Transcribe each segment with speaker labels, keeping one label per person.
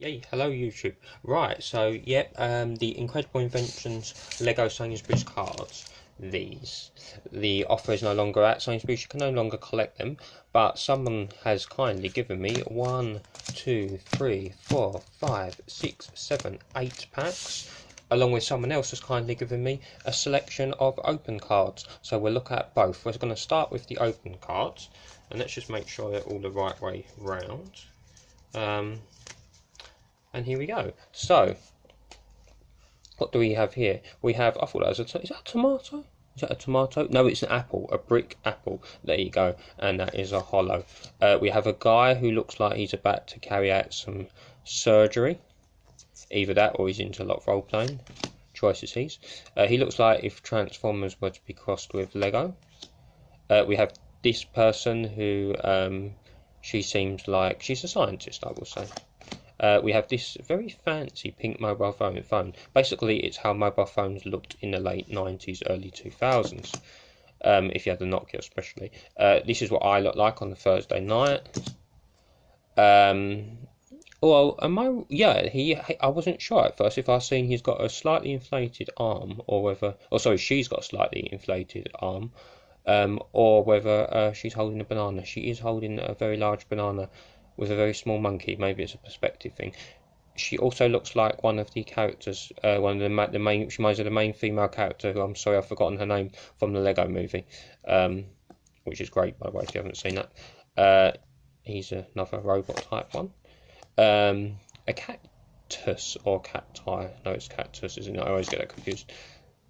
Speaker 1: Yay, hello YouTube. Right, so yep, the Incredible Inventions Lego Sainsbury's cards. These. The offer is no longer at Sainsbury's, you can no longer collect them, but someone has kindly given me 1, 2, 3, 4, 5, 6, 7, 8 packs, along with someone else has kindly given me a selection of open cards. So we'll look at both. We're going to start with the open cards, and let's just make sure they're all the right way round. And here we go. So, what do we have here? We have, I thought that was is that a tomato? Is that a tomato? No, it's an apple, a brick apple. There you go. And that is a hollow. We have a guy who looks like he's about to carry out some surgery. Either that or he's into a lot of role playing. Choices he's. He looks like if Transformers were to be crossed with Lego. We have this person who, she seems like, she's a scientist, I will say. We have this very fancy pink mobile phone. Basically, it's how mobile phones looked in the late 90s, early 2000s. If you had the Nokia especially. This is what I look like on the Thursday night. Well, I wasn't sure at first if I seen he's got a slightly inflated arm, or whether, she's got a slightly inflated arm, or whether she's holding a banana. She is holding a very large banana with a very small monkey. Maybe it's a perspective thing. She also looks like one of the characters, one of the main. She reminds me of the main female character, who I'm sorry I've forgotten her name, from the Lego Movie, which is great by the way if you haven't seen that. He's another robot type one. A cactus or cacti? No, it's cactus, isn't it? I always get that confused.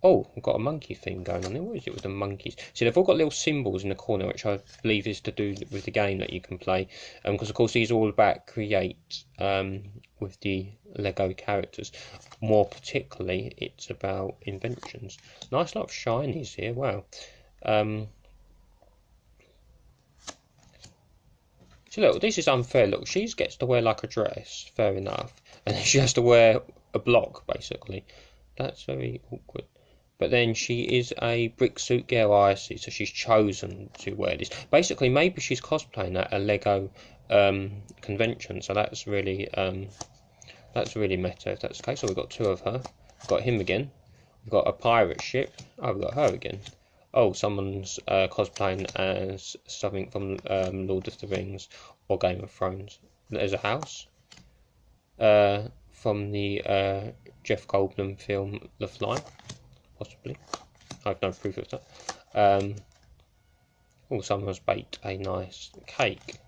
Speaker 1: Oh, we've got a monkey theme going on there. What is it with the monkeys? See, they've all got little symbols in the corner, which I believe is to do with the game that you can play. Because, of course, these are all about create with the Lego characters. More particularly, it's about inventions. Nice lot of shinies here, wow. So, look, this is unfair. Look, she gets to wear like a dress, fair enough. And then she has to wear a block, basically. That's very awkward. But then she is a brick suit girl, I see, so she's chosen to wear this. Basically, maybe she's cosplaying at a Lego convention, so that's really meta if that's the case. So we've got two of her. We've got him again. We've got a pirate ship. Oh, we've got her again. Oh, someone's cosplaying as something from Lord of the Rings or Game of Thrones. There's a house from the Jeff Goldblum film The Fly. Possibly. I have no proof of that. Someone's baked a nice cake.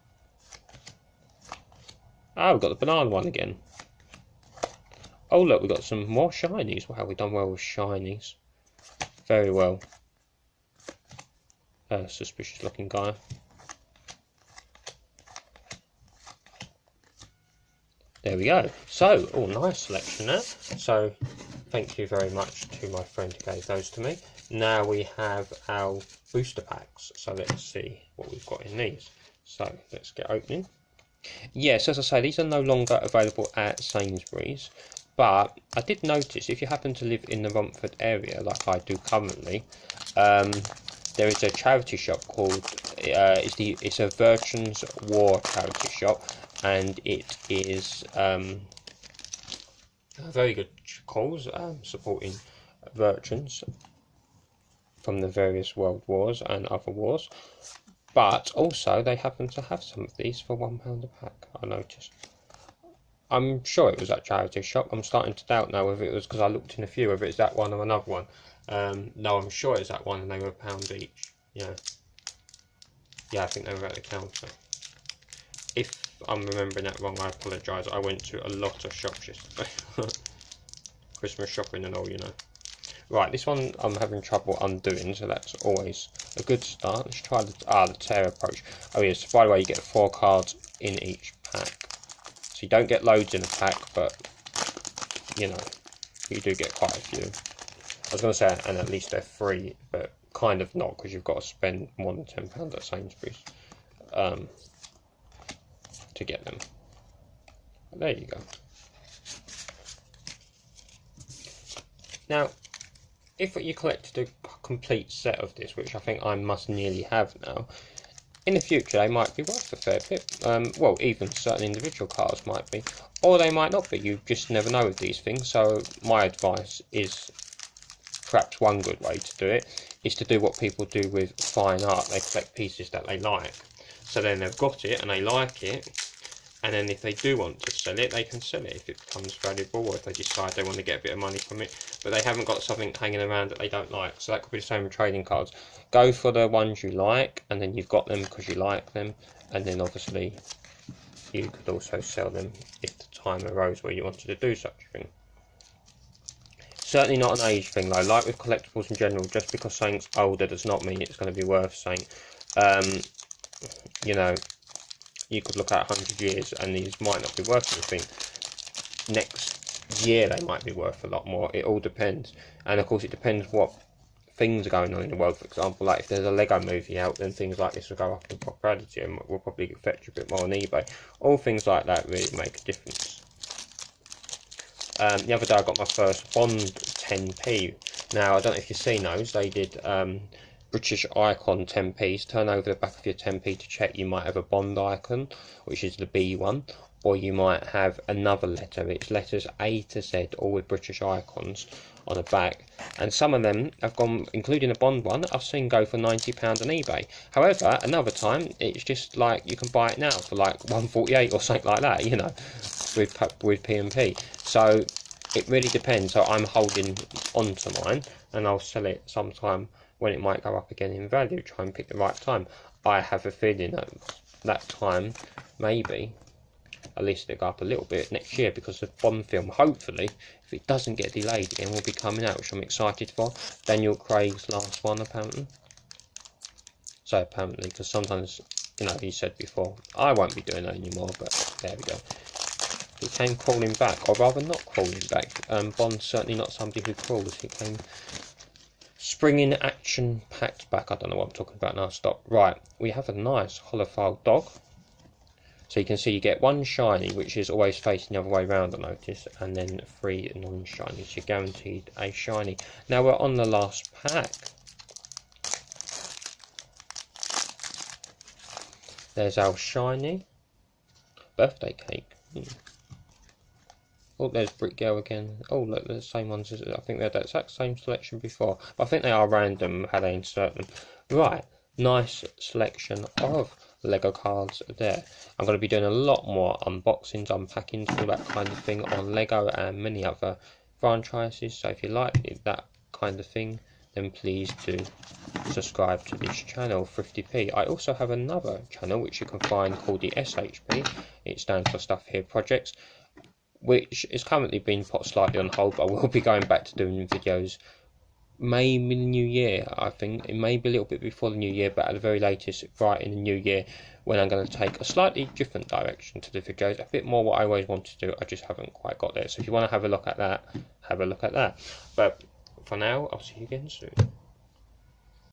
Speaker 1: Oh, we've got the banana one again. Oh, look, we've got some more shinies. Wow, we've done well with shinies. Very well. Suspicious looking guy. There we go. So, nice selection there. So, thank you very much to my friend who gave those to me. Now we have our booster packs. So let's see what we've got in these. So let's get opening. Yes, as I say, these are no longer available at Sainsbury's. But I did notice, if you happen to live in the Romford area, like I do currently, there is a charity shop called, it's a Virgin's War charity shop. And it is a very good cause, supporting veterans from the various world wars and other wars. But also, they happen to have some of these for £1 a pack, I noticed. I'm sure it was that charity shop. I'm starting to doubt now whether it was, because I looked in a few, whether it's that one or another one. No, I'm sure it's that one, and they were £1 each. Yeah, I think they were at the counter. If I'm remembering that wrong, I apologise. I went to a lot of shops yesterday. Christmas shopping and all, you know. Right, this one I'm having trouble undoing, so that's always a good start. Let's try the tear approach. Oh yes, by the way, you get 4 cards in each pack. So you don't get loads in a pack, but, you know, you do get quite a few. I was going to say, and at least they're free, but kind of not, because you've got to spend more than £10 at Sainsbury's. To get them. There you go. Now, if you collected a complete set of this, which I think I must nearly have now, in the future they might be worth a fair bit. Well, even certain individual cars might be, or they might not be. You just never know with these things. So my advice is, perhaps one good way to do it is to do what people do with fine art. They collect pieces that they like, so then they've got it and they like it, and then if they do want to sell it, they can sell it if it becomes valuable, or if they decide they want to get a bit of money from it, but they haven't got something hanging around that they don't like. So that could be the same with trading cards. Go for the ones you like, and then you've got them because you like them, and then obviously you could also sell them if the time arose where you wanted to do such a thing. Certainly not an age thing though. Like with collectibles in general, just because something's older does not mean it's going to be worth something. You know, you could look at 100 years and these might not be worth anything. Next year they might be worth a lot more. It all depends. And of course it depends what things are going on in the world. For example, like if there's a Lego movie out, then things like this will go up in popularity and will probably fetch a bit more on eBay. All things like that really make a difference. The other day I got my first Bond 10p. Now I don't know if you've seen those. They did British icon 10p's. Turn over the back of your 10p to check. You might have a Bond icon, which is the B one, or you might have another letter. It's letters A to Z, all with British icons on the back. And some of them have gone, including the Bond one, I've seen go for £90 on eBay. However, another time it's just like you can buy it now for like £148 or something like that, you know, with P&P. So it really depends. So I'm holding on to mine, and I'll sell it sometime when it might go up again in value. Try and pick the right time. I have a feeling that that time, maybe, at least it'll go up a little bit next year, because the Bond film, hopefully, if it doesn't get delayed again, will be coming out, which I'm excited for. Daniel Craig's last one, apparently. So apparently, because sometimes, you know, he said before, I won't be doing that anymore, but there we go. He came crawling back, or rather not crawling back. Bond's certainly not somebody who crawls. He came springing action-packed back. I don't know what I'm talking about now. Stop. Right, we have a nice holophile dog. So you can see you get one shiny, which is always facing the other way around, I notice, and then 3 non-shinies. You're guaranteed a shiny. Now we're on the last pack. There's our shiny birthday cake. Oh, there's Brick Girl again. Oh, look, they're the same ones as I think they're the exact same selection before. But I think they are random how they insert them. Right, nice selection of Lego cards there. I'm going to be doing a lot more unboxings, unpackings, all that kind of thing on Lego and many other franchises. So if you like that kind of thing, then please do subscribe to this channel, 50p. I also have another channel which you can find called the SHP. It stands for Stuff Here Projects, which is currently being put slightly on hold, but I will be going back to doing videos maybe the new year. I think it may be a little bit before the new year, but at the very latest right in the new year, when I'm going to take a slightly different direction to the videos, a bit more what I always want to do. I just haven't quite got there. So if you want to have a look at that, have a look at that. But for now, I'll see you again soon.